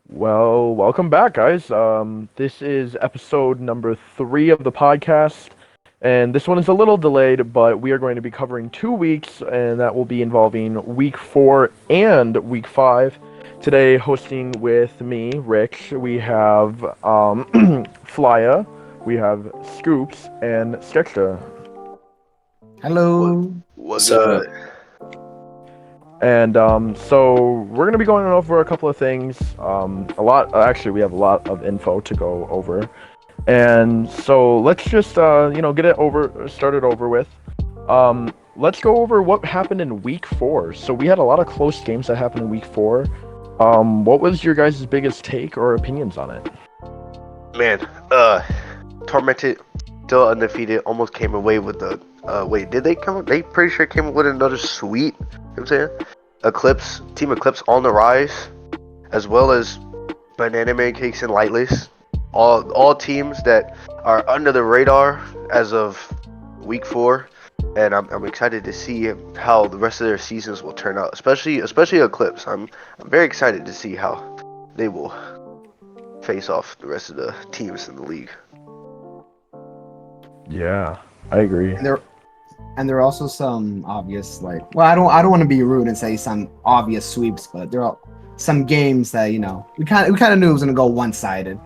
Well, welcome back, guys. This is episode number 3 of the podcast, and this one is a little delayed, but we are going to be covering 2 weeks, and that will be involving week 4 and week 5. Today, hosting with me, Rich, we have Flya, we have Scoops, and Sketcha. What Hello. what's So, good? And so we're gonna be going over a couple of things. Actually, we have a lot of info to go over. And so let's just get it started over with. Let's go over what happened in week 4. So we had a lot of close games that happened in week 4. What was your guys' biggest take or opinions on it? Man, Tormented, still undefeated, almost came away with the wait, did they come they pretty sure came with another sweep, you know what I'm saying? Team Eclipse on the rise, as well as Banana Pancakes and Lightless. All teams that are under the radar as of week 4. And I'm excited to see how the rest of their seasons will turn out, especially Eclipse. I'm very excited to see how they will face off the rest of the teams in the league. Yeah, I agree. And there are also some obvious, I don't want to be rude and say some obvious sweeps, but there are some games that we kind of knew it was gonna go one-sided.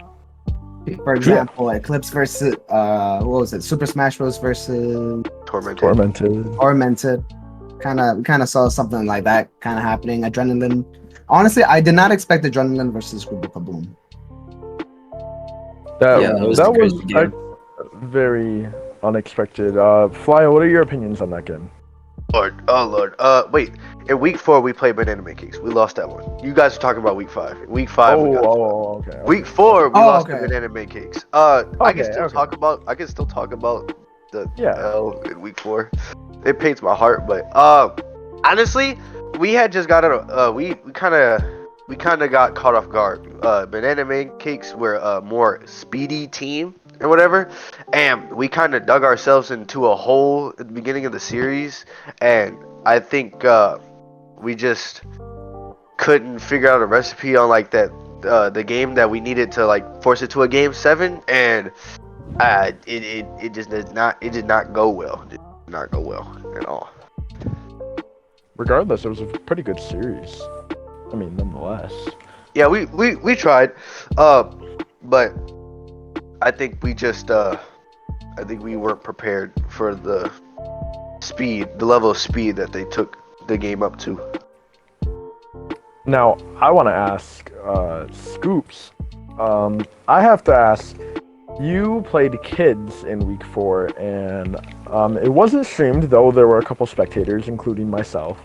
For example, Eclipse versus what was it? Super Smash Bros. Versus Tormented. We kind of saw something like that kind of happening. Adrenaline. Honestly, I did not expect Adrenaline versus Scuba Kaboom. That was that a was crazy game. very unexpected. Flya, what are your opinions on that game? Lord. Wait. In week 4, we played Banana Pancakes. We lost that one. You guys are talking about week 5. Week 5, we got Okay. Week 4, we Oh, lost okay. to Banana Pancakes. I can Okay, still okay. talk about. I can still talk about the Yeah. L in week 4. It pains my heart, but honestly, we had just got we kind of got caught off guard. Banana Pancakes were a more speedy team and whatever, and we kind of dug ourselves into a hole at the beginning of the series, and I think we just couldn't figure out a recipe on like that the game that we needed to like force it to a game 7, and it just did not go well. It did not go well at all. Regardless, it was a pretty good series. I mean, nonetheless. Yeah, we tried, but I think we weren't prepared for the level of speed that they took the game up to. Now, I want to ask Scoops. I have to ask. You played kids in week 4, and it wasn't streamed, though there were a couple spectators, including myself.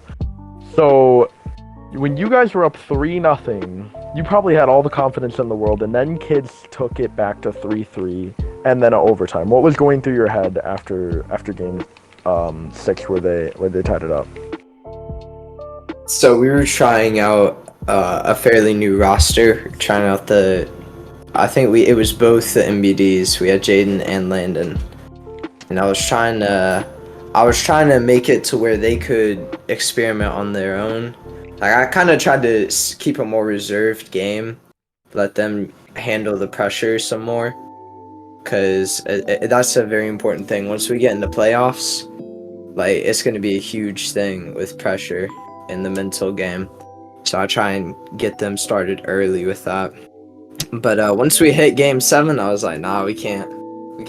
So, when you guys were up 3-0, you probably had all the confidence in the world, and then kids took it back to 3-3, and then overtime. What was going through your head after game 6, where they tied it up? So we were trying out a fairly new roster, trying out it was both the MBDs. We had Jaden and Landon, and I was trying to make it to where they could experiment on their own. Like I kind of tried to keep a more reserved game, let them handle the pressure some more, because that's a very important thing. Once we get in the playoffs, like it's going to be a huge thing with pressure in the mental game. So I try and get them started early with that. But once we hit game 7, I was like, nah, we can't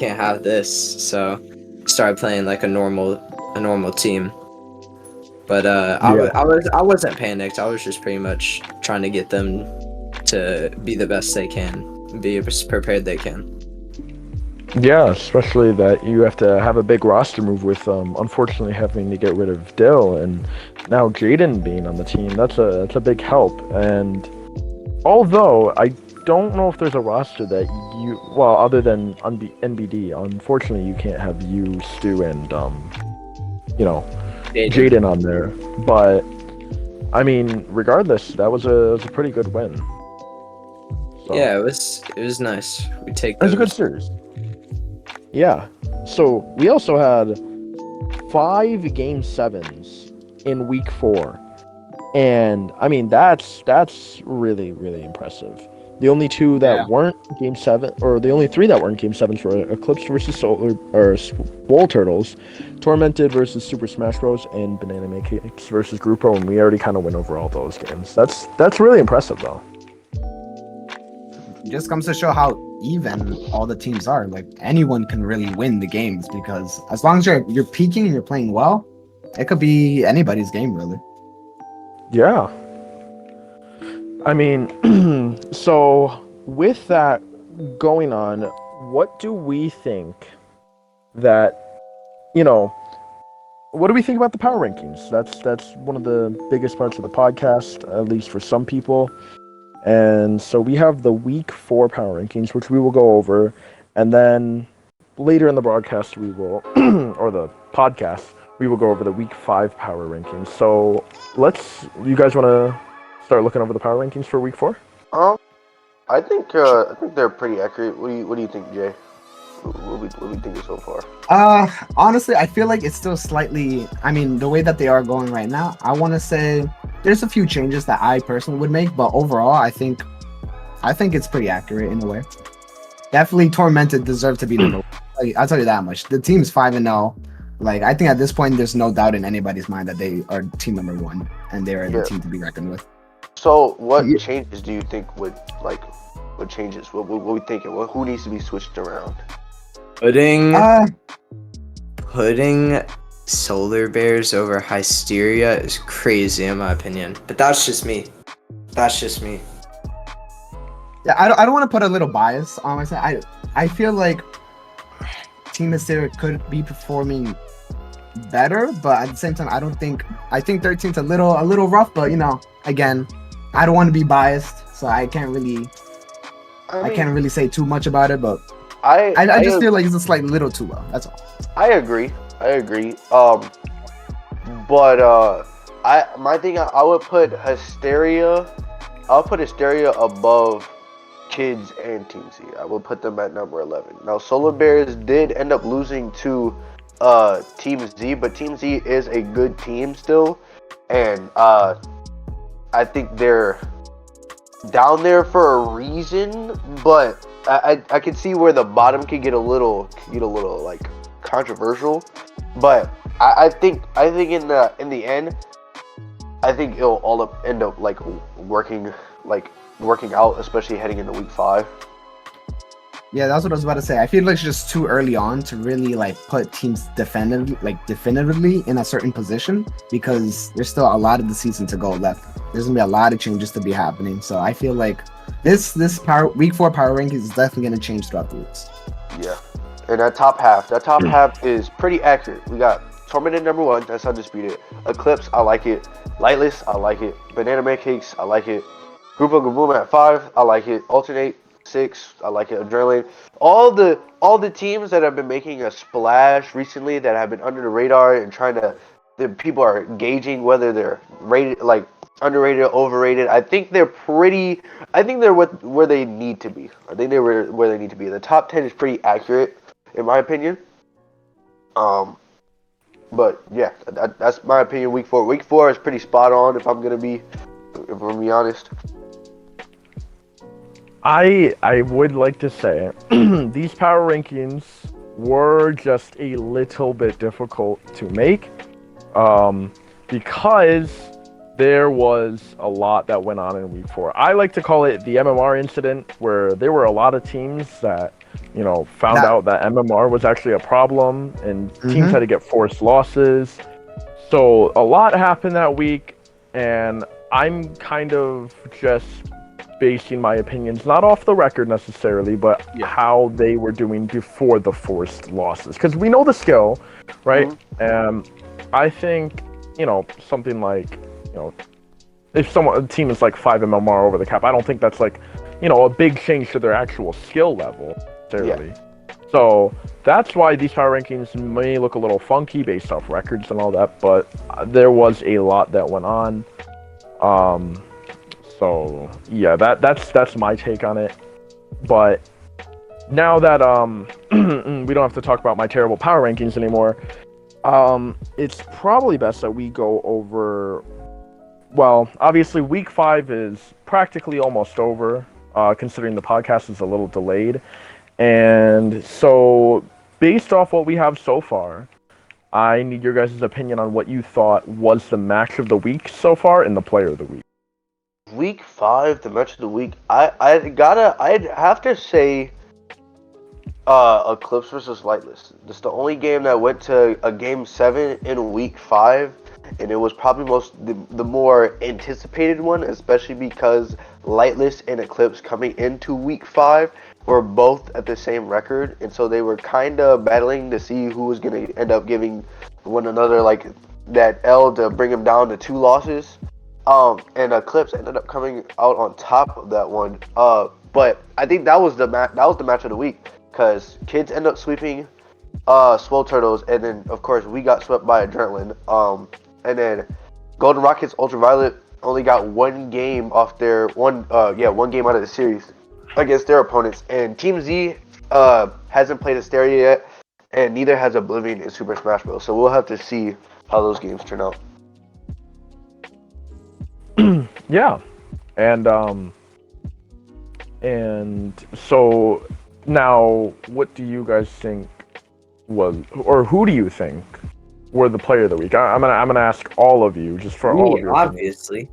have this. So started playing like a normal team. But I wasn't panicked. I was just pretty much trying to get them to be the best they can, be as prepared they can. Yeah, especially that you have to have a big roster move with unfortunately having to get rid of Dill, and now Jaden being on the team. That's a big help. And although I don't know if there's a roster that other than NBD, unfortunately you can't have you, Stu, and Jaden on there. But I mean, regardless, that was a pretty good win. So, Yeah, it was nice. We take it was a those. good series. Yeah. So we also had 5 game 7s in week 4, and I mean that's really, really impressive. The only two that Yeah. weren't Game 7, or the only three that weren't Game 7s were Eclipse versus Solar, or Swole Turtles, Tormented versus Super Smash Bros, and Banana Cakes versus Grupo, and we already kind of went over all those games. That's really impressive, though. It just comes to show how even all the teams are. Like anyone can really win the games because as long as you're peaking and you're playing well, it could be anybody's game really. Yeah. I mean, so with that going on, what do we think that, what do we think about the power rankings? That's one of the biggest parts of the podcast, at least for some people. And so we have the week 4 power rankings, which we will go over, and then later in the broadcast we will, or the podcast, we will go over the week 5 power rankings. So you guys want to start looking over the power rankings for week 4? I think they're pretty accurate. What do you think, Jay? What we thinking so far? Honestly, I feel like it's still slightly. I mean, the way that they are going right now, I want to say there's a few changes that I personally would make, but overall, I think it's pretty accurate in a way. Definitely, Tormented deserve to be number one. Like, I'll tell you that much. The team's 5-0. Like, I think at this point, there's no doubt in anybody's mind that they are team number 1 and they are the team to be reckoned with. So, what changes do you think would what changes? What we thinking? Who needs to be switched around? Putting Solar Bears over Hysteria is crazy in my opinion. But that's just me. Yeah, I don't want to put a little bias on myself. I feel like Team Hysteria could be performing better, but at the same time, I think 13's a little rough. But again, I don't want to be biased, so I can't really say too much about it. But I just feel like it's a slight little too low. That's all. I agree. But my thing, I would put Hysteria. I'll put Hysteria above Kids and Team Z. I will put them at number 11. Now, Solar Bears did end up losing to Team Z, but Team Z is a good team still, and I think they're down there for a reason. But I can see where the bottom could get a little like controversial. But I think in the end, I think it'll all end up like working out, especially heading into week 5. Yeah, that's what I was about to say. I feel like it's just too early on to really like put teams definitively in a certain position because there's still a lot of the season to go left. There's gonna be a lot of changes to be happening. So I feel like this week 4 power rankings is definitely gonna change throughout the weeks. Yeah, and that top half is pretty accurate. We got Tormented number 1, that's undisputed. Eclipse, I like it. Lightless, I like it. Banana Cakes, I like it. Group of Gaboom at 5, I like it. Alternate 6, I like it. Adrenaline. All the teams that have been making a splash recently that have been under the radar and the people are gauging whether they're rated like underrated or overrated. I think they're where they need to be. I think they're where they need to be. The top 10 is pretty accurate in my opinion. But yeah, that's my opinion. Week 4. Week 4 is pretty spot on if I'm gonna be honest. I would like to say these power rankings were just a little bit difficult to make because there was a lot that went on in week 4. I like to call it the MMR incident, where there were a lot of teams that found out that MMR was actually a problem and teams had to get forced losses. So a lot happened that week, and I'm kind of just basing my opinions not off the record necessarily, but how they were doing before the forced losses, because we know the skill, right? I think something like if a team is like 5 MMR over the cap, I don't think that's like a big change to their actual skill level necessarily. So that's why these power rankings may look a little funky based off records and all that, but there was a lot that went on. So yeah, that's my take on it. But now that we don't have to talk about my terrible power rankings anymore, it's probably best that we go over. Well, obviously week 5 is practically almost over. considering the podcast is a little delayed. And so, based off what we have so far, I need your guys' opinion on what you thought was the match of the week so far and the player of the week. Week 5, the match of the week. I'd have to say, Eclipse versus Lightless. This is the only game that went to a game 7 in week 5, and it was probably the more anticipated one, especially because Lightless and Eclipse coming into week 5 were both at the same record, and so they were kind of battling to see who was going to end up giving one another like that L to bring them down to 2 losses. And Eclipse ended up coming out on top of that one. But I think that was the match of the week, because Kids end up sweeping Swole Turtles, and then of course we got swept by Adrenaline. And then Golden Rockets Ultraviolet only got one game off their one game out of the series against their opponents, and Team Z hasn't played Asteria yet, and neither has Oblivion in Super Smash Bros. So we'll have to see how those games turn out. Yeah, and so now, what do you guys think was, or who do you think were the player of the week? I'm gonna ask all of you, just for all of you. Obviously.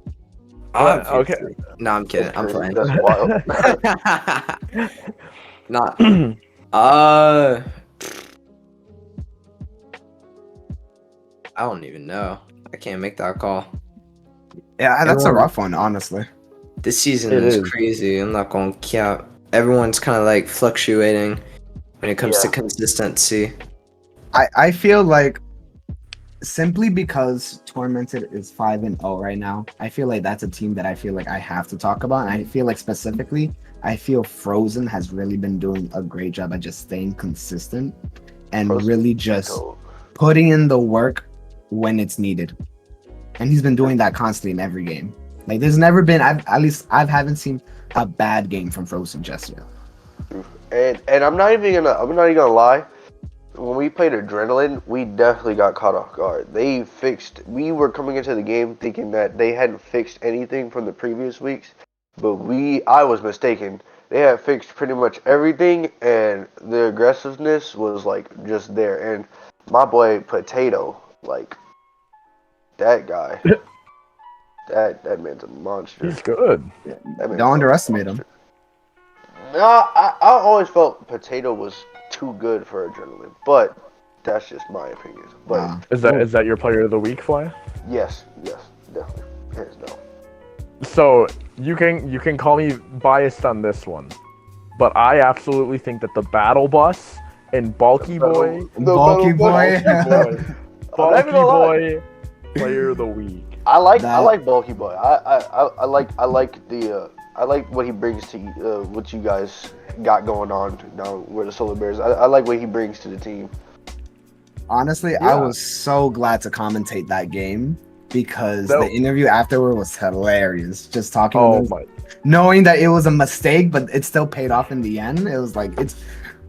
Okay. No, I'm kidding. I'm playing. That's wild. Not. I don't even know. I can't make that call. Yeah, that's a rough one, honestly. This season It is is. crazy. I'm not going to cap. Everyone's kind of like fluctuating when it comes to Yeah. consistency. I feel like simply because Tormented is 5-0 right now, I feel like that's a team that I feel like I have to talk about. And I feel like specifically, I feel Frozen has really been doing a great job at just staying consistent and Frozen really just So, putting in the work when it's needed. And he's been doing that constantly in every game. Like there's never been, I haven't seen a bad game from Frozen just yet. and I'm not even gonna lie. When we played Adrenaline, we definitely got caught off guard. We were coming into the game thinking that they hadn't fixed anything from the previous weeks, but I was mistaken. They had fixed pretty much everything, and the aggressiveness was like just there. And my boy Potato, like that guy, that man's a monster. He's good. That man's Don't a underestimate him. monster. No, I always felt Potato was too good for Adrenaline, but that's just my opinion. But Nah. Is that your player of the week, Fly? yes, definitely, hands down. So you can call me biased on this one, but I absolutely think that the Battle Bus and Bulky Boy, Bulky Boy. Bulky Boy, player of the week. I like That- Bulky Boy. I like what he brings to what you guys got going on now where the Solar Bears. I like what he brings to the team. Honestly, Yeah. I was so glad to commentate that game because So- the interview afterward was hilarious. Just talking to Oh them, my! knowing that it was a mistake, but it still paid off in the end. It was like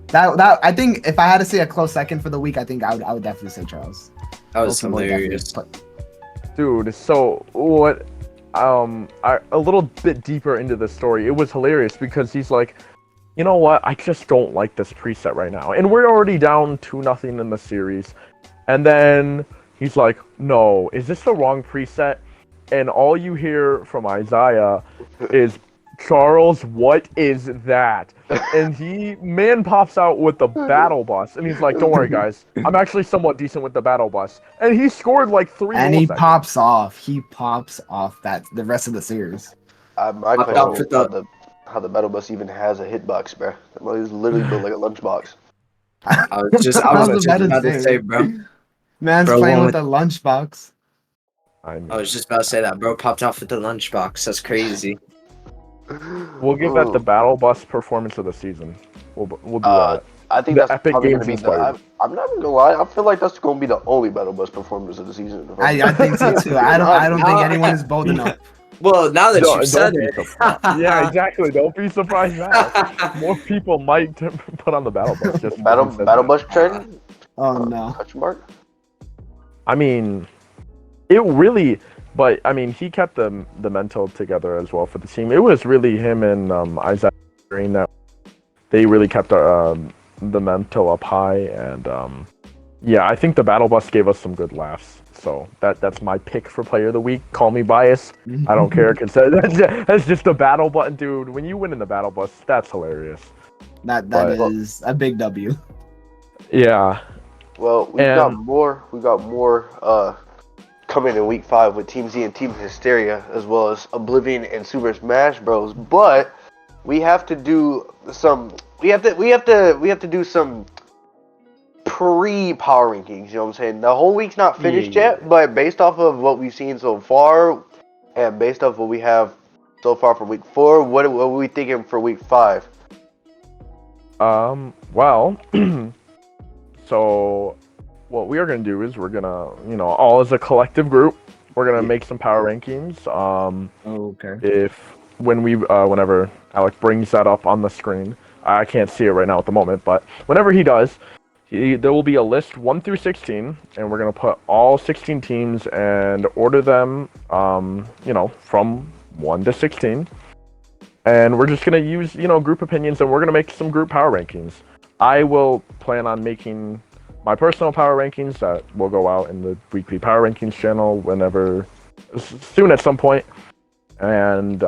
that. I think if I had to say a close second for the week, I think I would definitely say Charles. That was Bulky Boy hilarious. definitely. Dude, so what? A little bit deeper into the story, it was hilarious because he's like, you know what? I just don't like this preset right now, and we're already down 2-0 in the series, and then he's like, no, is this the wrong preset? And all you hear from Isaiah is, Charles, what is that? And man pops out with the Battle Bus, and he's like, don't worry, guys, I'm actually somewhat decent with the Battle Bus. And he scored like 3 And goals he that pops off. He pops off that the rest of the series. My Watch out for question is how the Battle Bus even has a hitbox, bro. That was literally built like a lunchbox. I was just about about to to say. say, bro. Man's Bro, playing one with a lunchbox. I mean, I was just about to say that, bro. Popped off with the lunchbox. That's crazy. we'll give that the Battle Bus performance of the season. We'll do Uh, that. I think The that's Epic probably Games gonna be inspired. I'm not even gonna lie. I feel like that's gonna be the only Battle Bus performance of the season. I think so too. I don't think anyone is bold enough. Well, now that Don't you've said be it. surprised. Yeah, exactly. Don't be surprised now. More people might put on the Battle Bus. Just Battle because he said Battle that. Bus trend? Oh no. Question mark? I mean, it really, but I mean, he kept the mental together as well for the team. It was really him and Isaac Green that they really kept the mental up high, and yeah, I think the battle bus gave us some good laughs. So that's my pick for player of the week. Call me biased. I don't care because that's just the battle button, dude. When you win in the battle bus, that's hilarious. That is a big W. Yeah. Well, we got more. We got more coming in week 5 with Team Z and Team Hysteria, as well as Oblivion and Super Smash Bros. But we have to do some. We have to do some pre-power rankings. You know what I'm saying? The whole week's not finished yet, but based off of what we've seen so far, and based off what we have so far for week 4, what are we thinking for week 5? Well, so what we are gonna do is we're gonna, all as a collective group, we're gonna make some power rankings. Okay. Whenever Alec brings that up on the screen, I can't see it right now at the moment, but whenever he does, there will be a list 1 through 16, and we're gonna put all 16 teams and order them, from 1 to 16. And we're just going to use, group opinions, and we're going to make some group power rankings. I will plan on making my personal power rankings that will go out in the weekly power rankings channel soon at some point. And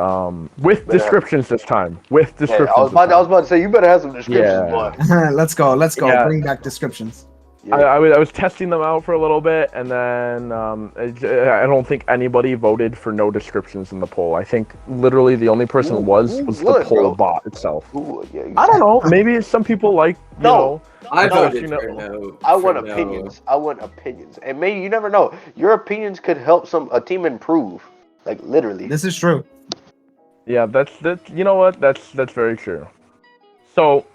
with descriptions this time. With descriptions. I was about to say, you better have some descriptions, boy. Let's go. Yeah. Bring back descriptions. Yeah. I was testing them out for a little bit, and then I don't think anybody voted for no descriptions in the poll. I think literally the only person was the poll bot itself. I don't know. Maybe some people like, I voted for no. I want opinions. I want opinions. And maybe, you never know, your opinions could help a team improve. Like, literally. This is true. Yeah, that's you know what? That's very true. So,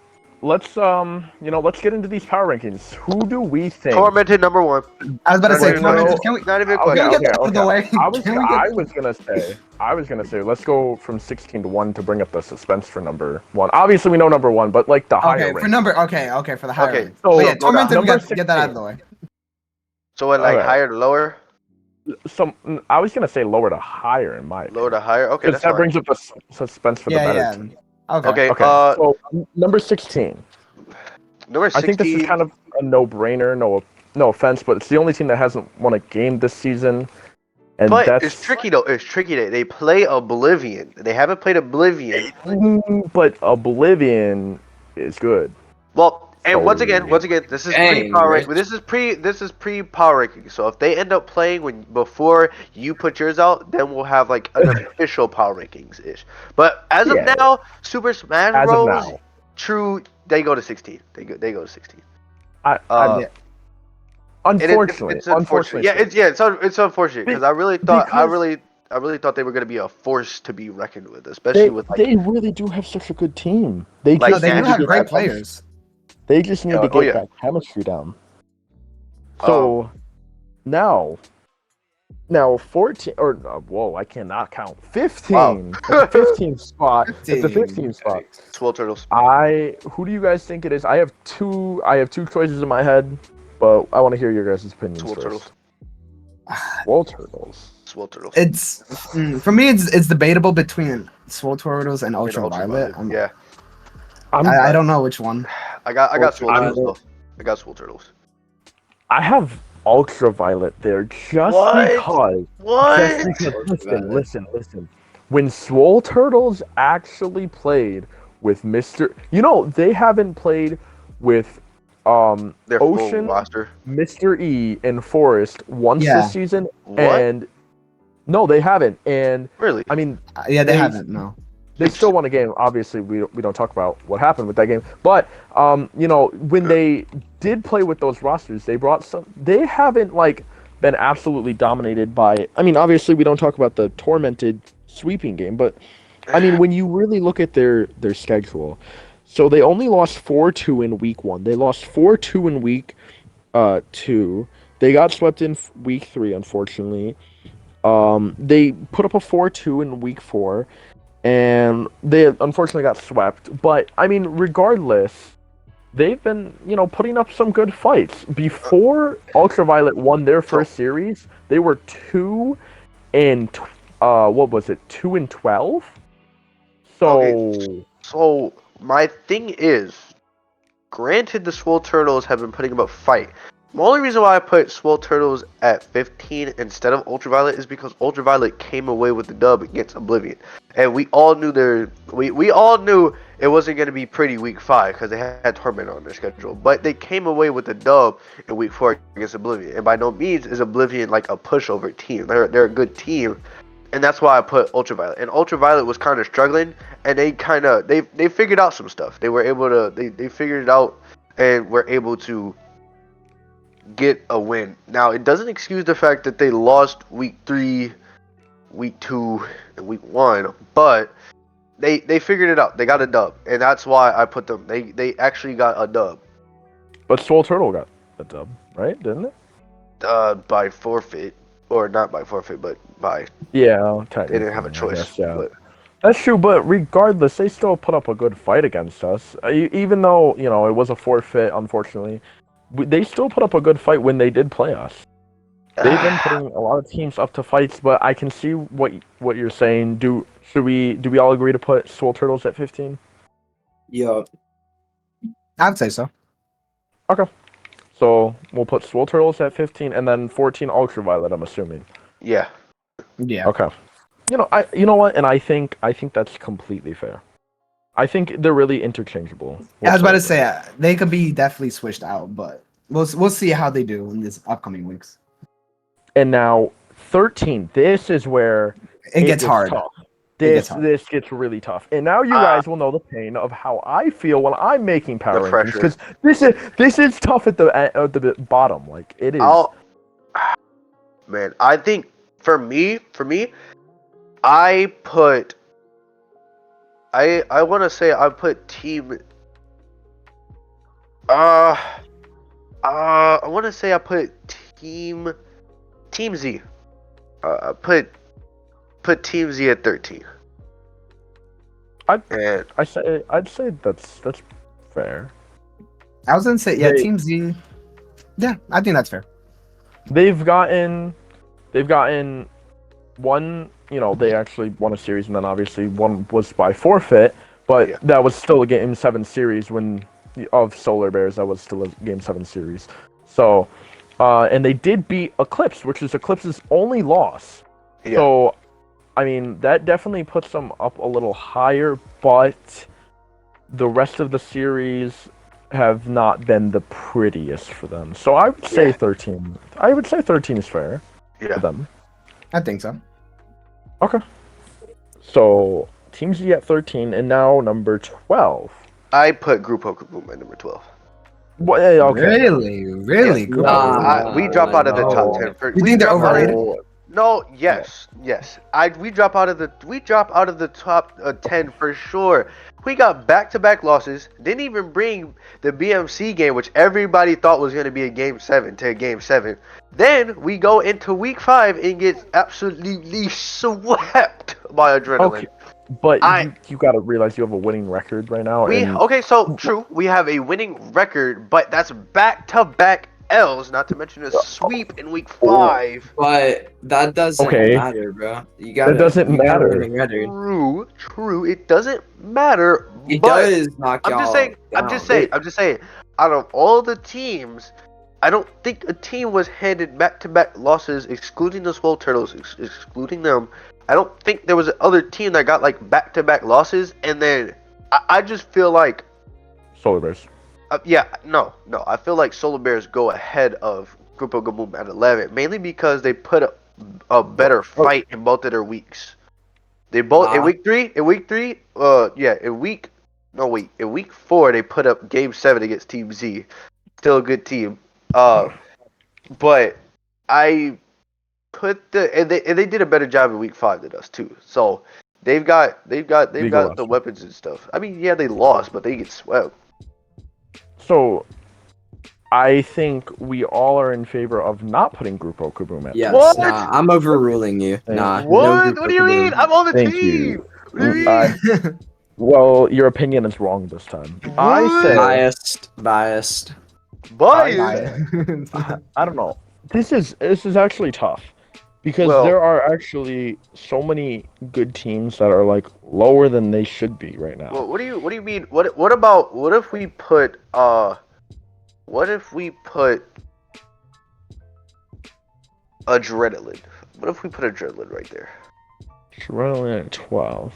let's get into these power rankings. Who do we think? Tormented number 1. I was about to say Tormented. Can we? Not even Can we get that out of the way? I was gonna say let's go from 16 to 1 to bring up the suspense for number 1. Obviously we know number 1, but like the higher rank. Okay, for the higher rank. So yeah, Tormented, we got to 16. get that out of the way. So what, like, higher to lower? I was gonna say lower to higher in my opinion. Lower to higher? Okay, because that brings up the suspense for the better team. Okay. So number 16. Number 16. I think this is kind of a no-brainer. No offense, but it's the only team that hasn't won a game this season. And but it's tricky though. It's tricky. They play Oblivion. They haven't played Oblivion. But Oblivion is good. Well, and once again, this is pre-power ranking. This is pre-power ranking. So if they end up playing before you put yours out, then we'll have like an official power rankings ish. But as of now, Super Smash Bros. True, they go to 16. They go to 16. Unfortunately, it's unfortunate. It's unfortunate because I really thought they were going to be a force to be reckoned with, especially with like, they really do have such a good team. They do have great players. They just need to get that chemistry down. So now 14 or whoa, I cannot count. 15. Wow. 15 spot. It's the 15 spot. Swole Turtles. Who do you guys think it is? I have two choices in my head, but I want to hear your guys' opinions Swole first. Turtles. Swole Turtles. Swole Turtles. It's for me. It's debatable between Swole Turtles and Ultraviolet. I don't know which one. I got Swole Turtles. I got Swole Turtles. I have Ultraviolet there just because. What? Listen. When Swole Turtles actually played with Mr. They haven't played with their Ocean, Mr. E, and Forest once this season. What? And no, they haven't. And really, I mean, they haven't. No. They still won a game. Obviously, we don't talk about what happened with that game. But when they did play with those rosters, they brought some. They haven't been absolutely dominated by. I mean, obviously, we don't talk about the tormented sweeping game, but I mean, when you really look at their schedule, so they only lost 4-2 in week 1. They lost 4-2 in week 2. They got swept in week 3, unfortunately. They put up a 4-2 in week 4. And they unfortunately got swept. But, I mean, regardless, they've been, putting up some good fights. Before Ultraviolet won their first series, they were 2-12. So Okay, so my thing is, granted, the Swole Turtles have been putting up a fight. The only reason why I put Swole Turtles at 15 instead of Ultraviolet is because Ultraviolet came away with the dub against Oblivion, and we all knew we all knew it wasn't going to be pretty week 5 because they had Torment on their schedule. But they came away with the dub in week 4 against Oblivion, and by no means is Oblivion like a pushover team. They're a good team. And that's why I put Ultraviolet. And Ultraviolet was kind of struggling, and they figured out some stuff. They were able to they figured it out and were able to get a win. Now it doesn't excuse the fact that they lost week 3, week 2, and week 1, but they figured it out. They got a dub, and that's why I put them. They actually got a dub. But Swole Turtle got a dub, right? Didn't it? By forfeit. Or not by forfeit, but by... Yeah, they didn't have a choice. Guess, yeah. But... That's true, but regardless, they still put up a good fight against us. Even though, it was a forfeit, unfortunately, they still put up a good fight when they did play us. They've been putting a lot of teams up to fights, but I can see what you're saying. Do we all agree to put Swole Turtles at 15? Yeah. I'd say so. Okay. So we'll put Swole Turtles at 15, and then 14 Ultraviolet, I'm assuming. Yeah. Yeah. Okay. You know what? And I think that's completely fair. I think they're really interchangeable. I was about to say they could be definitely switched out, but we'll see how they do in this upcoming weeks. And now 13. This is where it gets hard. Tough. This gets really tough. And now you guys will know the pain of how I feel when I'm making power rankings, because this is tough at the bottom. Like it is. Man, I think for me, I put. I want to say I put team. I want to say I put team Z. Put Team Z at 13. I'd say that's fair. I was gonna say Team Z. Yeah, I think that's fair. They've gotten one. They actually won a series, and then obviously one was by forfeit. But that was still a Game 7 series of Solar Bears. That was still a Game 7 series. So, and they did beat Eclipse, which is Eclipse's only loss. Yeah. So, I mean, that definitely puts them up a little higher, but the rest of the series have not been the prettiest for them. So I would say 13. I would say 13 is fair for them. I think so. Okay. So, Team Z at 13, and now number 12. I put Grupo Kaboom at number 12. What? Okay. Really? We drop out of the top 10. You think they're overrated? No, yes. We drop out of the top 10 for sure. We got back-to-back losses. Didn't even bring the BMC game, which everybody thought was going to be a Game 7 to a Game 7. Then we go into Week 5 and get absolutely swept by Adrenaline. Okay, but you got to realize you have a winning record right now. True. We have a winning record, but that's back-to-back L's, not to mention a sweep in Week 5. But that doesn't matter, bro. That doesn't matter. True. It doesn't matter. It does knock y'all down. I'm just saying. Out of all the teams, I don't think a team was handed back-to-back losses, excluding the Swole Turtles, excluding them. I don't think there was another team that got like back-to-back losses, and then I just feel like Solar Bears. No. I feel like Solar Bears go ahead of Grupo Gaboom at 11, mainly because they put a better fight in both of their weeks. They both in week 4 they put up Game 7 against Team Z, still a good team. But I put and they did a better job in Week 5 than us too. So they've got the weapons and stuff. I mean, they lost, but they get swept. So, I think we all are in favor of not putting Grupo Kaboom at. Yes, what? I'm overruling you. What? What do you mean? I'm on the team. What do you mean? Well, your opinion is wrong this time. I say Biased. But I don't know. This is actually tough because Well- there are actually so many good teams that are like lower than they should be right now. well, what do you mean? What if we put adrenaline? What if we put adrenaline right there? Adrenaline at 12.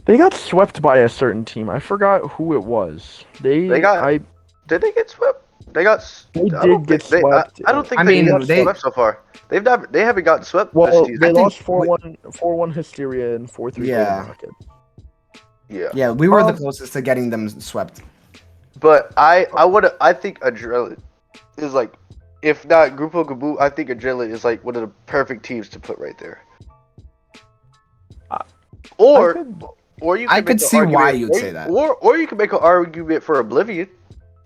They got swept by a certain team. I forgot who it was. Did they get swept? They got. They I did don't get think swept. I don't think I they mean, got they- swept so far. They haven't gotten swept this Well, season. they I think lost 4-1 Hysteria and 4-3 Yeah. Golden Rocket. Yeah. Yeah, we were the Um, closest to getting them swept. But I think adrenaline is like, if not Grupo Kaboo, I think adrenaline is like one of the perfect teams to put right there. I Or could- you I can could make an see why argument- you'd or say you- that. Or you can make an argument for Oblivion.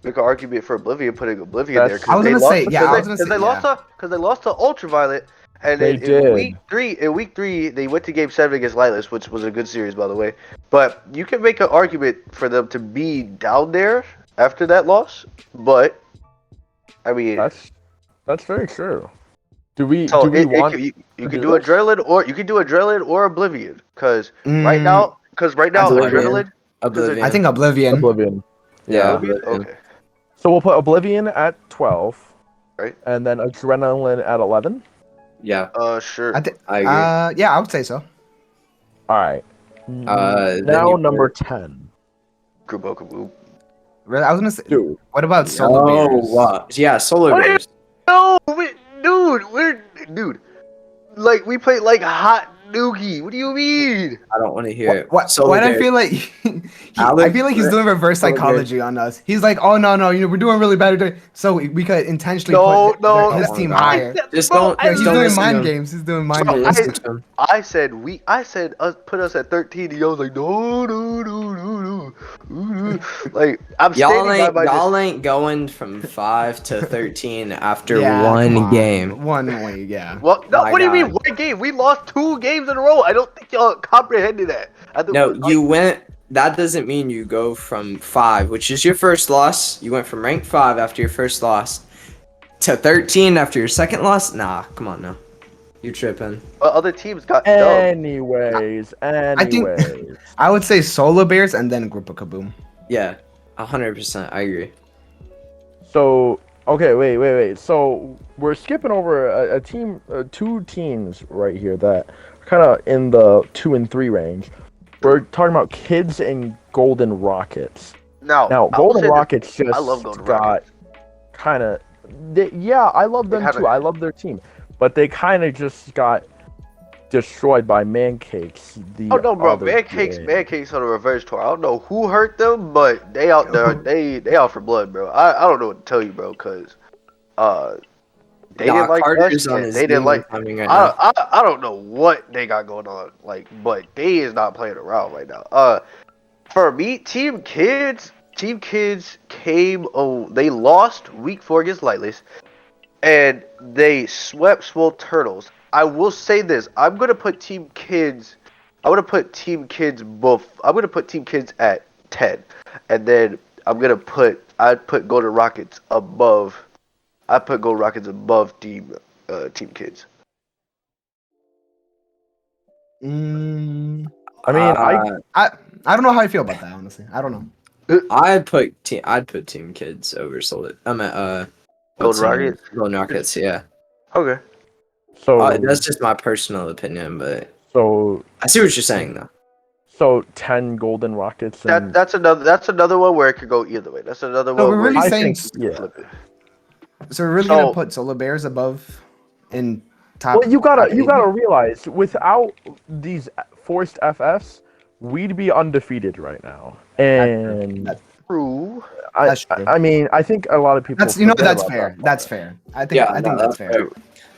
Make an argument for Oblivion, putting Oblivion That's- there. I was they gonna lost, say, yeah, I was gonna because say, they lost to Ultraviolet, and They in did. week three, they went to Game 7 against Lightless, which was a good series, by the way. But you can make an argument for them to be down there after that loss. But I mean, That's very true. Do we so want you to can do do this? adrenaline or Oblivion, because right now Oblivion. adrenaline. Oblivion. I think Oblivion. Oblivion? Yeah. Oblivion? Oblivion. Okay. So we'll put Oblivion at 12. Right. And then Adrenaline at 11. Yeah, Sure. I think. I agree. Yeah, I would say so. All right. Then Now you number put- 10. Grupo Kaboo. Really, I was gonna say. Dude. What about Solar Bears? wow. Yeah, Solar What Bears. No, dude. Like we played like hot noogie. What do you mean? I don't want to hear it. What? Solar Why do I Bears. feel like I feel like he's doing reverse Solar psychology on us. He's like, oh no, we're doing really bad today, so we could intentionally No, put no. his Oh team my God. higher. Just Bro, don't- Yeah, I he's don't doing listen to mind him. games. He's doing mind Don't games. listen to him. I said us put us at 13. And y'all was like no. Like I'm Y'all ain't going from 5 to 13 after Yeah, come one on. game. One way, yeah. Well, no. My What do you mean God. one game? We lost 2 games in a row. I don't think y'all comprehended that. I think No, you went. That doesn't mean you go from 5, which is your first loss. You went from rank 5 after your first loss to 13 after your second loss. Nah, come on now. You're tripping. Other teams got dubbed. Anyways. I would say Solar Bears and then Grupo Kaboom. Yeah, 100%. I agree. So, okay, wait. So, we're skipping over a team, 2 teams right here that are kind of in the 2 and 3 range. We're talking about Kids and Golden Rockets. Now, Now, I will Golden say that- Rockets just I love Golden got Rockets. kind of... Yeah, I love them had too. a- I love their team. But they kind of just got destroyed by Mancakes. Oh no, bro! other Mancakes day. on a reverse tour. I don't know who hurt them, but they out there. they out for blood, bro. I don't know what to tell you, bro, because they didn't like Carter's us. on And his they didn't like. timing right now. I don't know what they got going on, like, but they is not playing around right now. For me, Team Kids came. Oh, they lost week 4 against Lightless, and they swept Swole Turtles. I will say this: I'm gonna put Team Kids. I'm gonna put Team Kids at 10, and then I'd put Golden Rockets above. I put Golden Rockets above Team Kids. I mean, I I don't know how I feel about that, honestly. I don't know. I'd put Team Kids over Solar. I'm at Golden Rockets? Golden Rockets. Yeah. Okay. so That's just my personal opinion, but so I see what you're saying though. so 10 Golden Rockets. And That's another one where it could go either way. That's another No, one we're where really you saying. think, yeah. flip it. So we're really So- gonna put Solar Bears above in top. Well, you top eight? gotta realize, without these forced FFs, we'd be undefeated right now. And That's- True. That's true. I mean, I think a lot of people. That's forget that's about fair. that. That's fair. I think that's fair.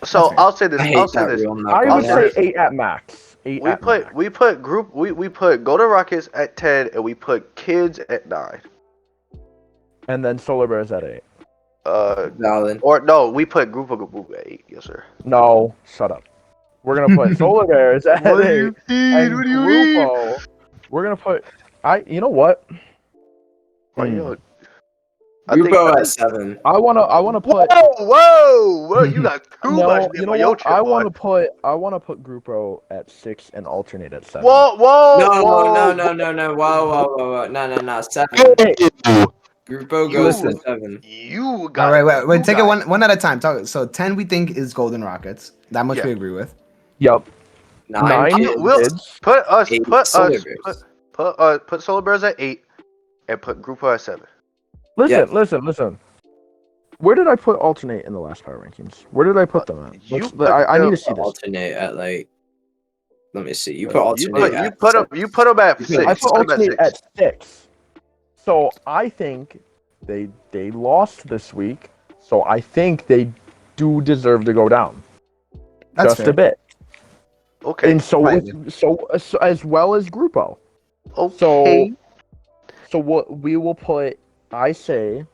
So That's fair. I'll say this. I hate I'll say that this. rule. I'm not I gonna would I'll say say 8 at max. 8 We at put max. we put Golden Rockets at 10 and we put Kids at 9. And then Solar Bears at 8. Valid. Or no, we put Group of Group at 8. Yes, sir. No, shut up. We're gonna put Solar Bears at 8. And Grupo We're gonna put. You know what? Why Hmm. you? I think. Grupo at 7. I wanna put. Whoa! You got too much No, you name know on your what? chip, I boy. wanna put Grupo at 6 and alternate at 7. Whoa! No, Whoa! no. Whoa. No. 7. Hey, Grupo goes Listen. to 7. You got All right, wait. you Take it got one at a time. So 10 we think is Golden Rockets. That much Yeah. we agree with. Yep. 9 9 kids. kids. Put us. 8 Put Solar us. Bears. Put Solar Bears at 8, and put Grupo at 7. Listen. Where did I put alternate in the last power rankings? Where did I put them at? You I need to see Put this. alternate at like. Let me see. You put You alternate. put them at You put 6. I You put put 'em alternate at 6. at 6. So I think they lost this week. So I think they do deserve to go down That's just fair. a bit. Okay. And so as well as Grupo. Okay. So what we will put, I say,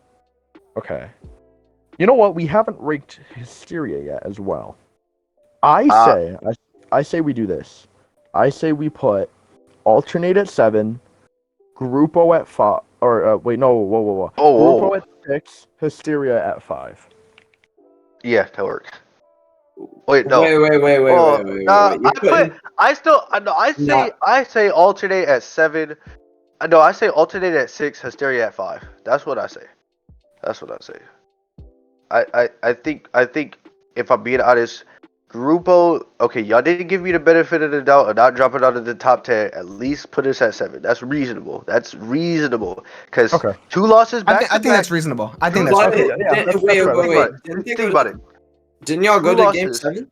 okay. You know what? We haven't ranked Hysteria yet as well. I say we do this. I say we put alternate at 7, Grupo at 5, or wait, no, whoa. Grupo at 6, Hysteria at 5. Yeah, that works. Wait, no. Wait. I say alternate at 7. No, I say alternate at 6, Hysteria at 5. That's what I say. I think if I'm being honest, Grupo. Okay, y'all didn't give me the benefit of the doubt of not dropping out of the top 10. At least put us at 7. That's reasonable. Because Okay. 2 losses back. I think that's reasonable. I think that's But fair. wait. Think about it. Didn't y'all go 2 to game losses. 7?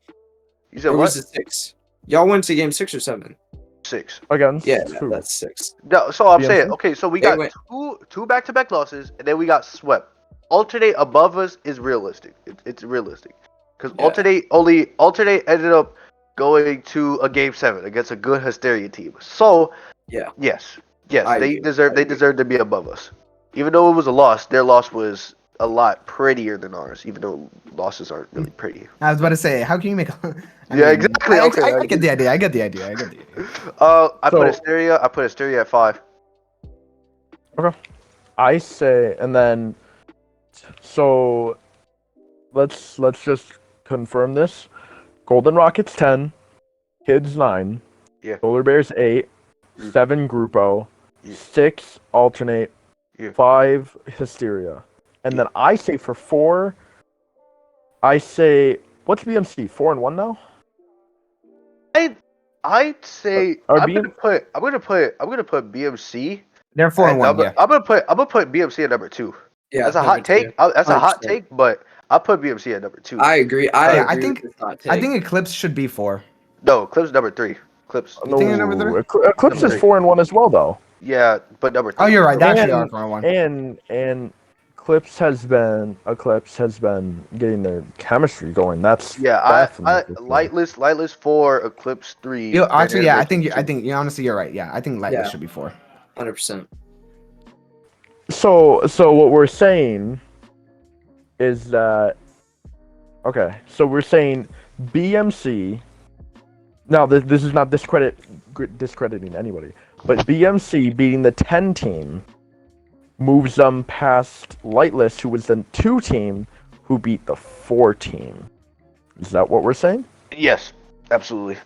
You said Or what? was it 6? Y'all went to game 6 or 7? 6. Against Yeah, who? that's 6. No, so I'm BMC? saying, okay, so we They got went- two back-to-back losses, and then we got swept. Alternate above us is realistic. It's realistic, because Yeah. alternate ended up going to a game 7 against a good Hysteria team. So Yeah. yes, I they agree. deserve to be above us. Even though it was a loss, their loss was a lot prettier than ours. Even though losses aren't really pretty. I was about to say, how can you make? Exactly. I get the idea. I get the idea. I put So- Hysteria at 5. I say, and then, so let's just confirm this. Golden Rockets 10, Kids 9, Yeah. Solar Bears 8, Mm. 7 Grupo, Yeah. 6 alternate, Yeah. 5 Hysteria, and then I say for 4, I say what's BMC 4-1 now? I'd say Or I'm BM gonna put BMC. They're 4-1. number, Yeah. I'm gonna put BMC at number 2. Yeah, That's a number hot take. 2. That's a hot 100%. take, but I'll put BMC at number 2. I agree. Yeah, I agree think- with this hot I take. think Eclipse should be 4. No, Clips number 3. Clips. You think they're number 3? Eclipse is Number 4-1 as well though, Yeah, but number 3. Oh, you're right. They actually are And- 4-1. and Eclipse has been getting their chemistry going. That's Yeah, I definitely for sure. lightless 4, Eclipse 3. Actually, yeah. I Banana think honestly, you're right. Yeah, I think Lightless Yeah. should be 4. 100%. So what we're saying is that okay. So we're saying BMC. Now this is not discrediting anybody, but BMC beating the 10 team moves them past Lightless, who was the 2 team who beat the 4 team. Is that what we're saying? Yes, absolutely.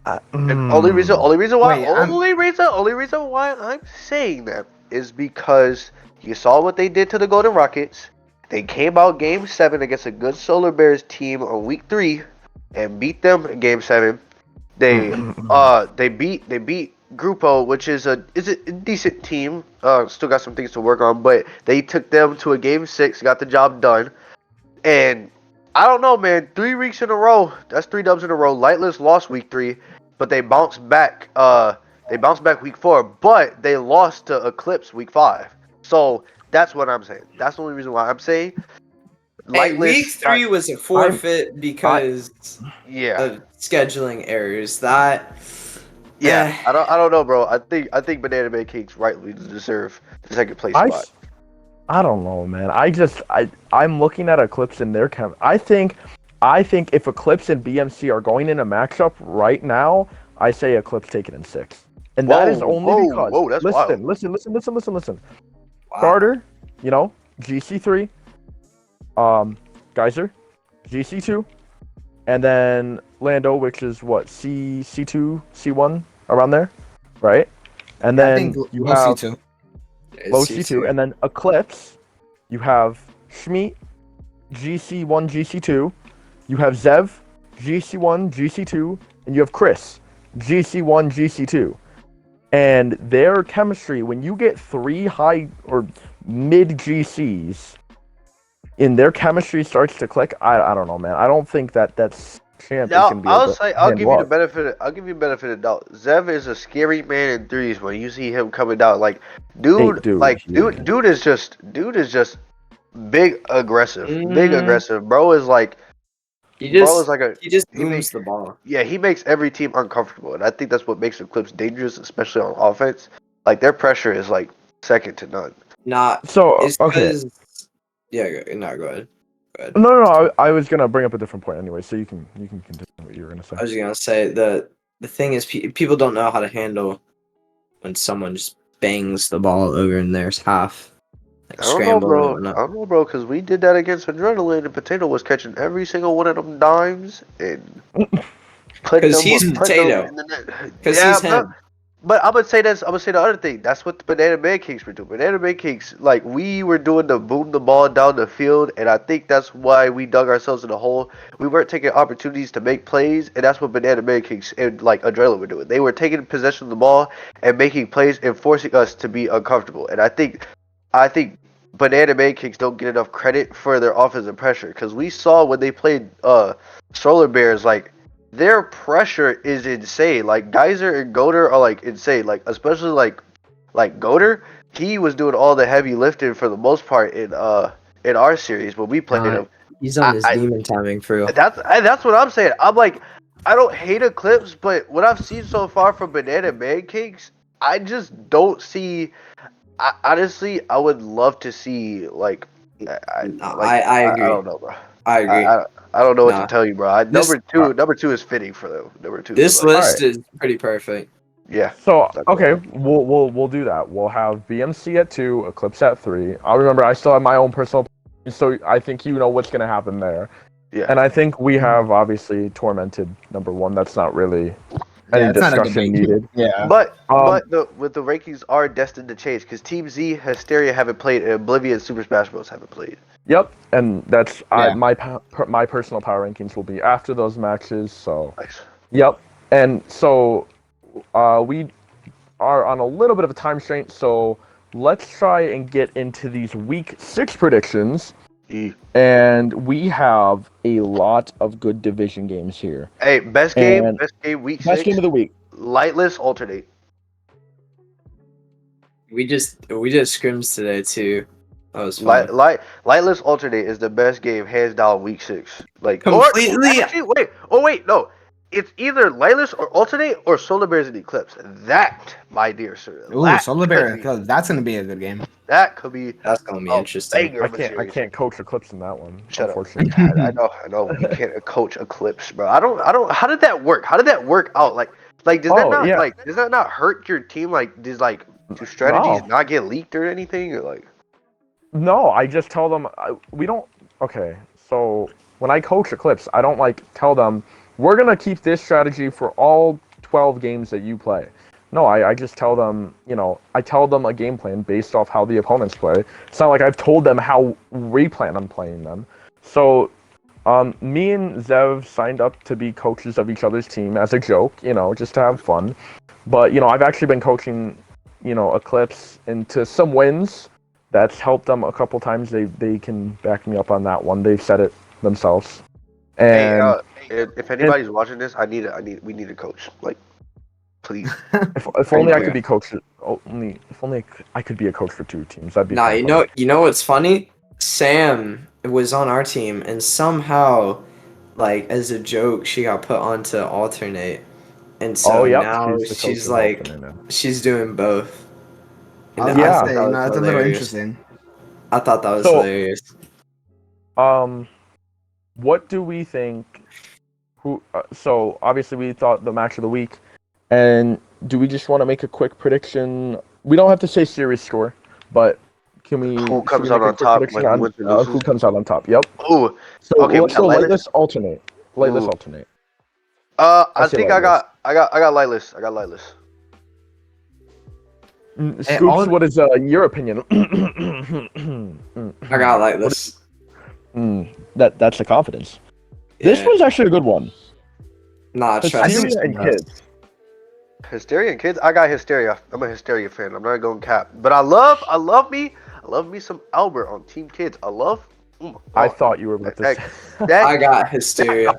And Mm. only reason why Wait, only reason why I'm saying that is because you saw what they did to the Golden Rockets. They came out game 7 against a good Solar Bears team on week 3 and beat them in game 7. They beat Grupo, which is a decent team. Still got some things to work on, but they took them to a game 6, got the job done. And I don't know, man. 3 weeks in a row. That's 3 dubs in a row. Lightless lost week 3, but they bounced back. They bounced back week 4, but they lost to Eclipse week 5. So that's what I'm saying. That's the only reason why I'm saying. Hey, week 3 was a forfeit because Yeah. of scheduling errors. That Yeah. I don't know, bro. I think Banana Man Cakes rightly deserve the second place spot. I don't know, man. I'm looking at Eclipse in their chem. I think if Eclipse and BMC are going in a matchup right now, I say Eclipse take it in 6. And that is only because whoa, that's wild. listen. Wow. Starter, GC3, Geyser, GC2, and then Lando, which is what, C2, C1, around there, right? And I then think you low have C2. low C2, and then Eclipse, you have Schmeat, GC1, GC2, you have Zev, GC1, GC2, and you have Chris, GC1, GC2. And their chemistry, when you get 3 high or mid GCs, and their chemistry starts to click, I don't know, man. I don't think that's champ is Now, gonna be able to I'll give you the handle up. benefit. I'll give you the benefit of the doubt. Zev is a scary man in threes when you see him coming down. Like, dude, dude is just big aggressive, big aggressive. Bro is like He Bro is like a just he booms makes the ball. yeah he makes every team uncomfortable, and I think that's what makes the Clips dangerous, especially on offense. Like their pressure is like second to none. Not So it's okay, 'cause- yeah. No, go ahead. Go ahead. no, I was gonna bring up a different point anyway, so you can continue what you were gonna say. I was gonna say the thing is people don't know how to handle when someone just bangs the ball over in their half, like I don't know, scramble and bro. whatnot. I don't know, bro, because we did that against Adrenaline, and Potato was catching every single one of them dimes and putting 'Cause he's them Potato. in the net. Because Yeah, he's him. but I'm gonna say this. I'm gonna say the other thing. That's what the Banana Pancakes were doing. Banana Pancakes, like we were doing the boom the ball down the field, and I think that's why we dug ourselves in a hole. We weren't taking opportunities to make plays, and that's what Banana Pancakes and like Adrenaline were doing. They were taking possession of the ball and making plays and forcing us to be uncomfortable. And I think Banana Pancakes don't get enough credit for their offensive pressure, because we saw when they played Solar Bears, like their pressure is insane. Like Geyser and Goder are like insane. Like especially like Goder, he was doing all the heavy lifting for the most part in our series when we played him. He's on his demon timing for real. That's what I'm saying. I'm like, I don't hate Eclipse, but what I've seen so far from Banana Pancakes, I just don't see. Honestly, I would love to see like. I agree. I don't know, bro. I agree. I don't know what Nah. to tell you, bro. Number two is fitting for them. Number two. This is like, list is pretty perfect. yeah. So okay, we'll do that. We'll have BMC at 2, Eclipse at 3. I'll remember I still have my own personal, so I think you know what's gonna happen there. Yeah. And I think we have obviously Tormented number 1. That's not really any it's not a discussion debate. needed. Yeah. But the rankings are destined to change because Team Z, Hysteria haven't played, and Oblivion and Super Smash Bros haven't played. Yep, and that's Yeah. my personal power rankings will be after those matches. So Nice. yep, and so we are on a little bit of a time restraint. So let's try and get into these week 6 predictions. And we have a lot of good division games here. Hey, best game week 6. Best game of the week. Lightless alternate. We just scrims today too. That was fun. Lightless alternate is the best game hands down week 6. Like Completely- wait, no. It's either Lightless or alternate or Solar Bears and Eclipse. That, my dear sir. Ooh, Solar Bear, because that's gonna be a good game. That could be. That's gonna be a interesting. banger I of a can't series. coach Eclipse in that one. Shut up. Unfortunately. I know. You can't coach Eclipse, bro. I don't. How did that work? How did that work out? Like does that not hurt your team? Like, do strategies No. not get leaked or anything? Or like, No, I just tell them we don't. Okay, so when I coach Eclipse, I don't tell them we're gonna keep this strategy for all 12 games that you play. No, I just tell them, I tell them a game plan based off how the opponents play. It's not like I've told them how we plan on playing them. So, me and Zev signed up to be coaches of each other's team as a joke, just to have fun. But, I've actually been coaching, Eclipse into some wins. That's helped them a couple times. They can back me up on that one. They've said it themselves. And if anybody's watching this, we need a coach. Like, please. if only I could be coach. If only I could be a coach for 2 teams. That'd be. Nah, fun. you know what's funny? Sam was on our team, and somehow, as a joke, she got put onto alternate, and so now she's she's doing both. And Yeah, I thought that was that's a little hilarious. interesting. I thought that was hilarious. What do we think? So obviously we thought the match of the week, and do we just want to make a quick prediction? We don't have to say series score, but can we? Who comes should we out make a on quick top, prediction like, on, wins or loses? who comes out on top? Yep. Ooh, So okay, we let's got go Lightless? lightless alternate. Lightless Ooh. alternate. I say think I Lightless. got Lightless. I got Lightless. Scoops, all- what is your opinion? I got like this. That's the confidence. This Yeah. one's actually a good one. Nah, trust think Hysteria it's and the best. kids. Hysteria and kids. I got Hysteria. I'm a Hysteria fan. I'm not going cap, but I love me some Albert on Team Kids. I love. Oh my I God. thought you were about to that, say. that, I got Hysteria.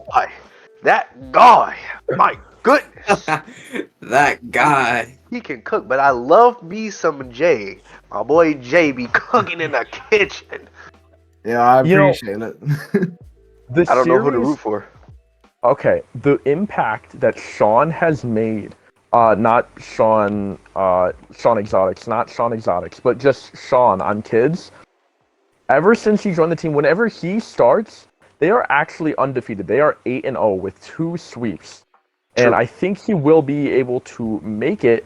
that guy. My goodness. That guy. He can cook, but I love me some Jay. My boy Jay be cooking in the kitchen. Yeah, I You know- appreciate it. The I don't know who to series- root for. Okay, the impact that Sean has made, not Sean Exotics, but just Sean on kids. Ever since he joined the team, whenever he starts, they are actually undefeated. They are 8-0 with 2 sweeps, and True. I think he will be able to make it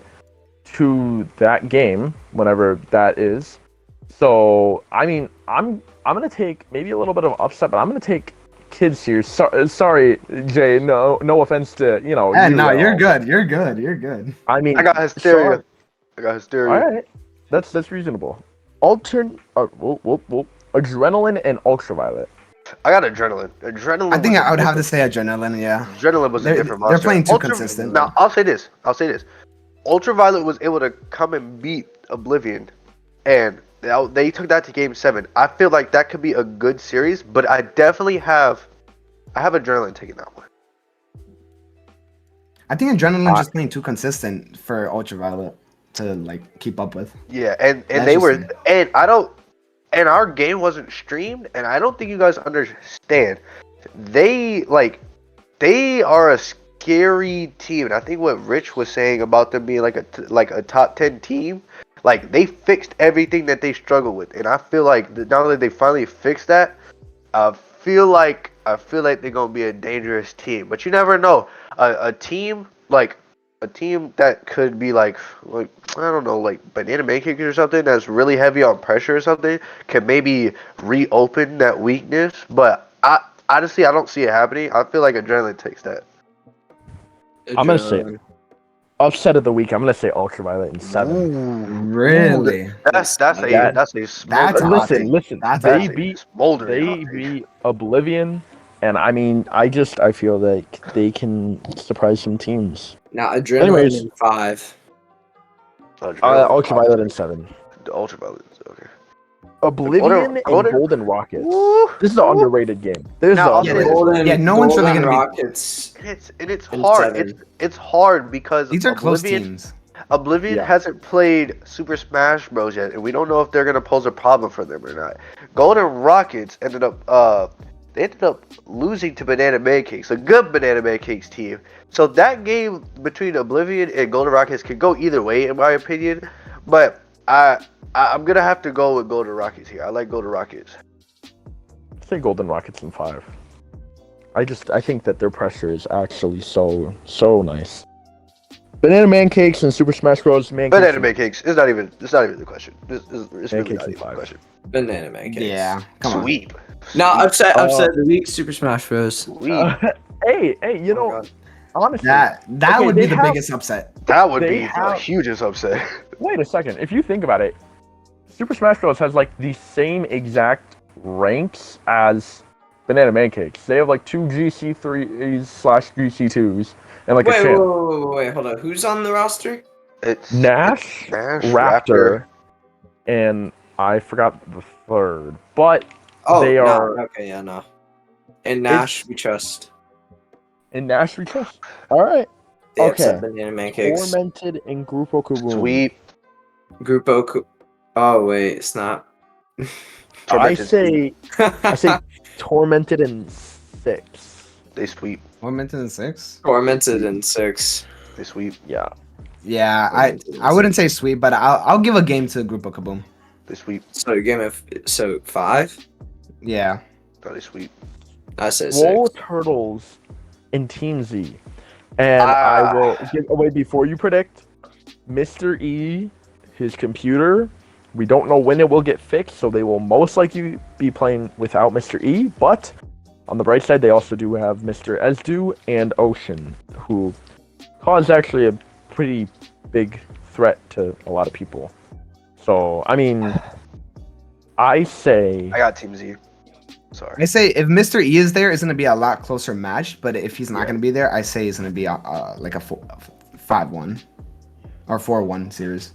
to that game whenever that is. So, I mean, I'm gonna take maybe a little bit of upset, but I'm gonna take kids here. Sorry, Jay. No offense to Yeah, you, no, you're Al. good. You're good. You're good. I mean, I got Hysteria. Sean, I got Hysteria. all right, that's reasonable. Adrenaline and ultraviolet. I got Adrenaline. Adrenaline. I think was I would have to different- say adrenaline. Yeah. Adrenaline was a They're- different they're monster. playing too consistent. Now I'll say this. Ultraviolet was able to come and beat Oblivion, and they took that to Game 7. I feel like that could be a good series, but I have Adrenaline taking that one. I think adrenaline just playing too consistent for ultraviolet to like keep up with. Yeah, and That's they just were, me. and I don't, and our game wasn't streamed, and I don't think you guys understand. They are a scary team, and I think what Rich was saying about them being like a top 10 team, like they fixed everything that they struggled with, and I feel like now that they finally fixed that, I feel like they're gonna be a dangerous team. But you never know. A team that could be like I don't know, like Banana Pancakes or something that's really heavy on pressure or something can maybe reopen that weakness. But honestly I don't see it happening. I feel like Adrenaline takes that. I'm gonna say it. Upset of the week. I'm gonna say ultraviolet in 7. Really? That's a That's a hot take. Listen. That's They hot. beat smoldering. they beat Oblivion, and I mean, I feel like they can surprise some teams. Now adrenaline Anyways. in 5. Ultraviolet in 7. Ultraviolet. Okay. Oblivion Golden- and Golden Rockets. Woo! This is an underrated game. This is Now, an yeah, underrated. Yeah, no one's really Golden gonna be- Rockets. It's And hard. 7. It's hard because These are close Oblivion teams. Yeah. hasn't played Super Smash Bros yet, and we don't know if they're gonna pose a problem for them or not. Golden Rockets ended up losing to Banana Pancakes, a good Banana Pancakes team. So that game between Oblivion and Golden Rockets could go either way, in my opinion. But I'm gonna have to go with Golden Rockets here. I like Golden Rockets. I say Golden Rockets in 5. I think that their pressure is actually so nice. Banana Pancakes and Super Smash Bros. Banana Pancakes. It's not even the question. It's really Pancakes not in even the 5. question. Banana Pancakes. Yeah. Come on. Sweep. No, upset Uh, of the week. Super Smash Bros. Sweep. Hey, you Oh, know, God. honestly, That Okay, would be they the have- biggest upset. That would They be the have- hugest upset. wait a second. If you think about it, Super Smash Bros. Has like the same exact ranks as Banana Pancakes. They have like 2 GC3s/GC2s and like a champ. Wait, hold on. Who's on the roster? It's Nash, Nash, Raptor, and I forgot the third. But Oh, They no. are- Okay, yeah, no. And Nash, we trust. in Nash we trust. All right. They Okay. upset Banana Pancakes. Tormented and Grupo Kaboom. Sweep. Grupo. Oh wait, it's not. I Tormented. say Tormented in 6. They sweep. One minute and 6. Tormented in 6. They sweep. Yeah. Yeah, Tormented in I wouldn't 6. say sweet, but I'll give a game to Grupo Kaboom. They sweep. So game of 5. Yeah. No, they sweep. I say 6. Swole Turtles and Team Z. And I will give away before you predict. Mr. E, his computer, we don't know when it will get fixed, so they will most likely be playing without Mr. E. But on the bright side, they also do have Mr. Ezdu and Ocean, who cause actually a pretty big threat to a lot of people. So, I mean, I say... I got Team Z. Sorry. I say if Mr. E is there, it's going to be a lot closer match. But if he's not going to be there, I say it's going to be like a 5-1 or 4-1 series.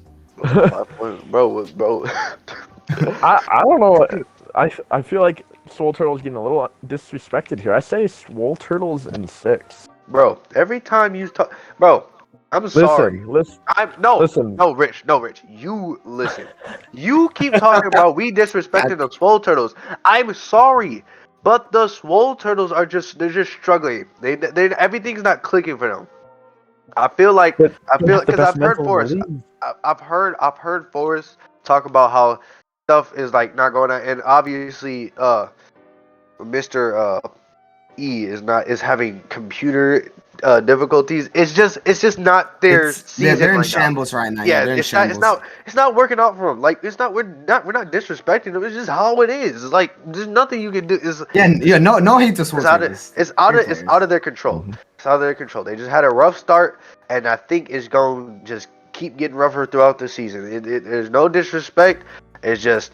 bro. I don't know. I feel like Swole Turtle's getting a little disrespected here. I say Swole Turtle's in 6. Bro, every time you talk, bro, I'm sorry. Listen. No, Rich. You listen. You keep talking about we disrespecting the Swole Turtles. I'm sorry, but the Swole Turtles are just struggling. They everything's not clicking for them. I feel like because I've heard Forrest. I've heard Forrest talk about how stuff is like not going on, and obviously, Mr. E is having computer difficulties. It's just not their season. They're in right shambles right now. Yeah, it's not working out for them. Like we're not disrespecting them. It's just how it is. It's like there's nothing you can do. No hate to Swole Turtles. It's out of their control. Mm-hmm. It's out of their control. They just had a rough start, and I think it's going to just keep getting rougher throughout the season. There's no disrespect. It's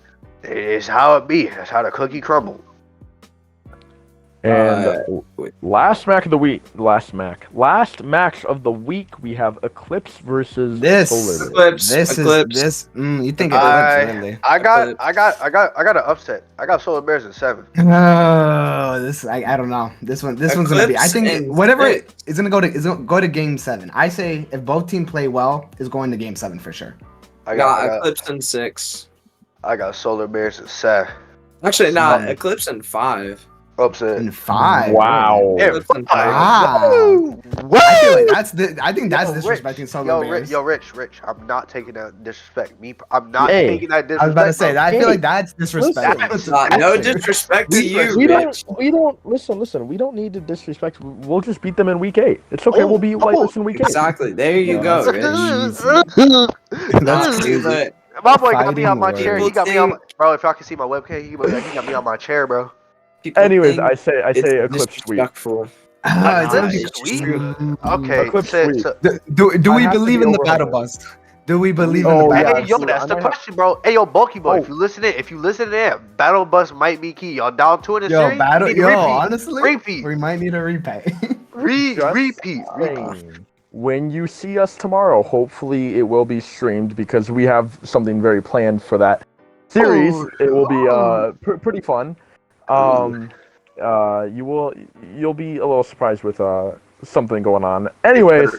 how it be. That's how the cookie crumble. And last match of the week, we have Eclipse versus Solar. Eclipse. You think Eclipse really? I got an upset. I got Solar Bears in 7. Oh, I don't know. This one's gonna be. I think whatever it's gonna go to game 7. I say if both teams play well, it's going to game 7 for sure. I got Eclipse in 6. I got Solar Bears in 7. Actually, Eclipse in 5. Upset. In 5. Wow. Yeah, wow. What? I think that's disrespecting Solar Bears. Rich. I'm not taking that disrespect. I'm not taking that disrespect. I was about to say that. I feel like that's disrespectful. No disrespect to you, Rich. We don't listen. We don't need to disrespect. We'll just beat them in week 8. It's okay. We'll beat Whitelist in week 8. Exactly. There you go, Rich. That's crazy. My boy got me on my chair. He got me on. Bro, if y'all can see my webcam, he got me on my chair, bro. Anyways, I say Eclipse sweep. Okay. Eclipse sweep. Do we believe in the battle bus? Do we believe in the battle bus? Yo, that's the question, bro. Hey, yo, Bulky Boy, if you listen to battle bus might be key. Y'all down 2 in the series? Honestly, repeat. We might need a repay. Repeat. When you see us tomorrow, hopefully it will be streamed because we have something very planned for that series. It will be pretty fun. You'll be a little surprised with something going on. Anyways,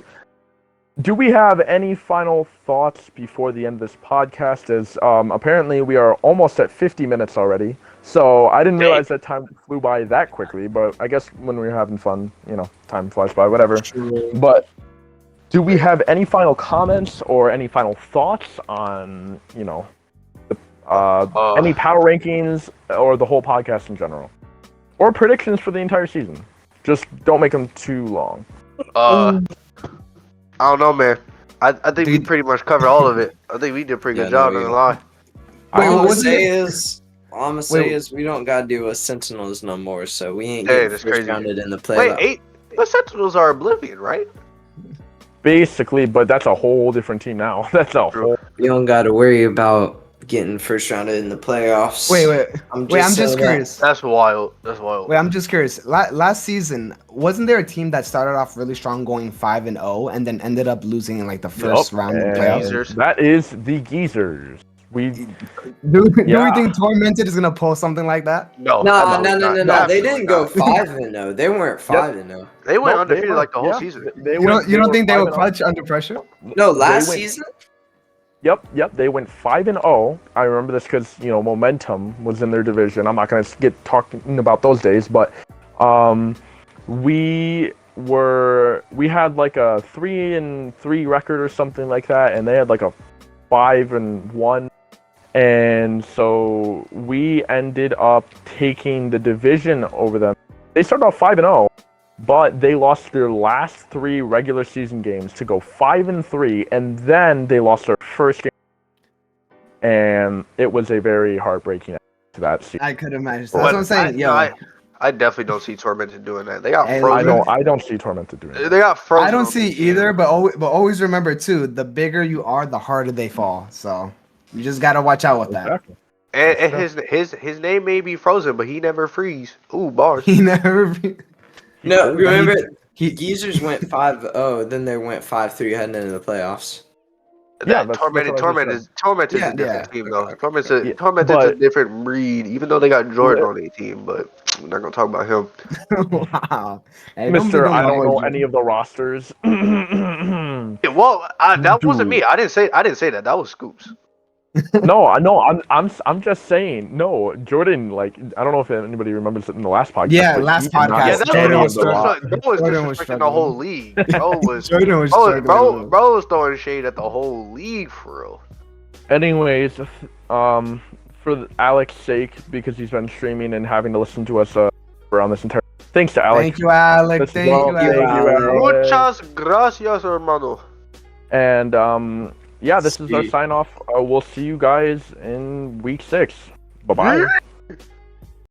do we have any final thoughts before the end of this podcast? As apparently we are almost at 50 minutes already, so I didn't realize that time flew by that quickly. But I guess when we're having fun, time flies by, whatever. But do we have any final comments or any final thoughts on any power rankings or the whole podcast in general, or predictions for the entire season? Just don't make them too long. I don't know, man. I think we pretty much covered all of it. I think we did a pretty good job. Not gonna lie. All I'm gonna say is we don't gotta do a Sentinels no more, so we ain't getting first rounded in the playoff. Wait, the Sentinels are Oblivion, right? Basically, but that's a whole different team now. That's a whole. You don't gotta worry about getting first rounded in the playoffs. Wait, I'm just curious. That's wild. Wait, I'm just curious. Last season, wasn't there a team that started off really strong, going 5-0, and then ended up losing in like the first round of the playoffs? That is the Geezers. Do we think Tormented is gonna pull something like that? No. They didn't go 5-0. They weren't 5-0. They went undefeated like the whole season. You don't think they would clutch under pressure? No, last season. Yep. They went 5-0. I remember this because Momentum was in their division. I'm not gonna get talking about those days, but we had like a 3-3 record or something like that, and they had like a 5-1, and so we ended up taking the division over them. They started off 5-0, but they lost their last 3 regular season games to go 5-3, and then they lost their first game, and it was a very heartbreaking end to that season. I could imagine. So that's what I'm saying. I definitely don't see Tormented doing that. They got Hey, frozen. I don't see Tormented doing it. They got frozen. I don't see either, but always remember too, the bigger you are, the harder they fall. So you just gotta watch out with that. Exactly. And his name may be frozen, but he never freeze. Ooh, bars. He never. No, remember He Geezers went 5-0, then they went 5-3 heading into the playoffs. Yeah, That that's Tormented what I is a different Yeah. team though. Yeah, Tormented's a but- different breed, even though they got Jordan on their team, but we're not gonna talk about him. Wow. Hey, Mister, I don't hold know you. any of the rosters. Well, that wasn't me. I didn't say that. That was Scoops. No, I'm just saying. No, Jordan. Like, I don't know if anybody remembers it in the last podcast. Yeah, but last he did not podcast. Yeah, get that Jordan any was of the struggling. roster. Jordan was disrespecting the whole struggling. league. Bro was Jordan was struggling. bro was throwing shade at the whole league for real. Anyways, for Alex's sake, because he's been streaming and having to listen to us around this entire. Thanks to Alex. Thank you, Alex. Let's Thank go. you, Thank Alex. you, Alex. Muchas gracias, hermano. And yeah, this is our See. sign off. We'll see you guys in week 6. Bye bye.